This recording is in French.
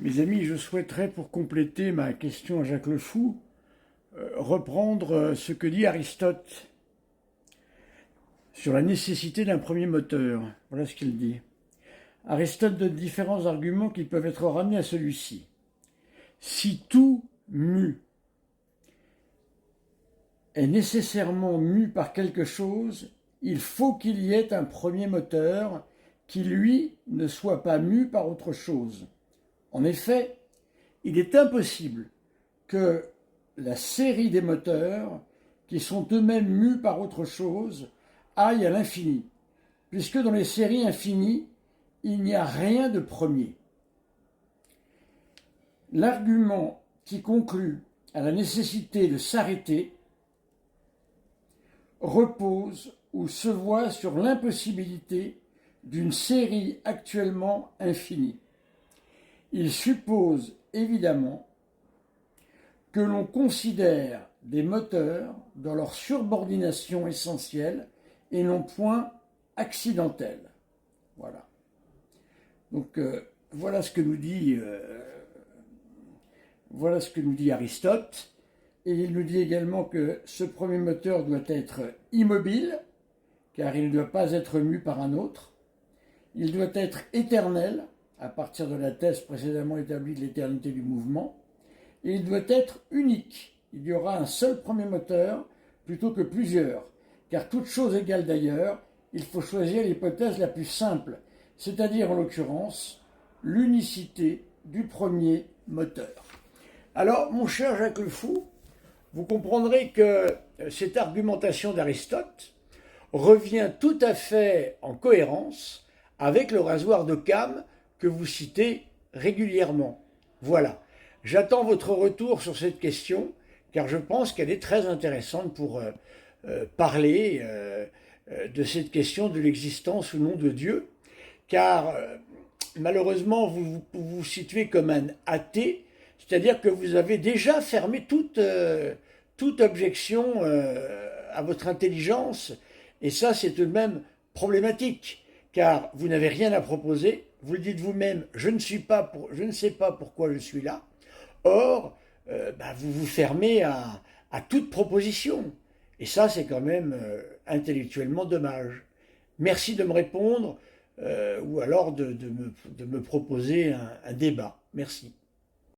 Mes amis, je souhaiterais, pour compléter ma question à Jacques Le Fou, reprendre ce que dit Aristote sur la nécessité d'un premier moteur. Voilà ce qu'il dit. Aristote donne différents arguments qui peuvent être ramenés à celui-ci. Si tout mu est nécessairement mu par quelque chose, il faut qu'il y ait un premier moteur qui, lui, ne soit pas mu par autre chose. En effet, il est impossible que la série des moteurs, qui sont eux-mêmes mus par autre chose, aille à l'infini, puisque dans les séries infinies, il n'y a rien de premier. L'argument qui conclut à la nécessité de s'arrêter repose ou se voit sur l'impossibilité d'une série actuellement infinie. Il suppose évidemment que l'on considère des moteurs dans leur subordination essentielle et non point accidentelle. Voilà. Donc voilà ce que nous dit Aristote. Et il nous dit également que ce premier moteur doit être immobile, car il ne doit pas être mu par un autre. Il doit être éternel, à partir de la thèse précédemment établie de l'éternité du mouvement. Et il doit être unique. Il y aura un seul premier moteur plutôt que plusieurs, car toute chose égale d'ailleurs, il faut choisir l'hypothèse la plus simple, c'est-à-dire en l'occurrence l'unicité du premier moteur. Alors, mon cher Jacques Le Fou, vous comprendrez que cette argumentation d'Aristote revient tout à fait en cohérence avec le rasoir d'Occam que vous citez régulièrement. Voilà. J'attends votre retour sur cette question, car je pense qu'elle est très intéressante pour parler de cette question de l'existence ou non de Dieu, car malheureusement, vous vous situez comme un athée, c'est-à-dire que vous avez déjà fermé toute objection à votre intelligence, et ça c'est tout de même problématique, car vous n'avez rien à proposer, vous le dites vous-même, je ne sais pas pourquoi je suis là. Or, vous vous fermez à toute proposition. Et ça, c'est quand même intellectuellement dommage. Merci de me répondre ou alors de me proposer un débat. Merci.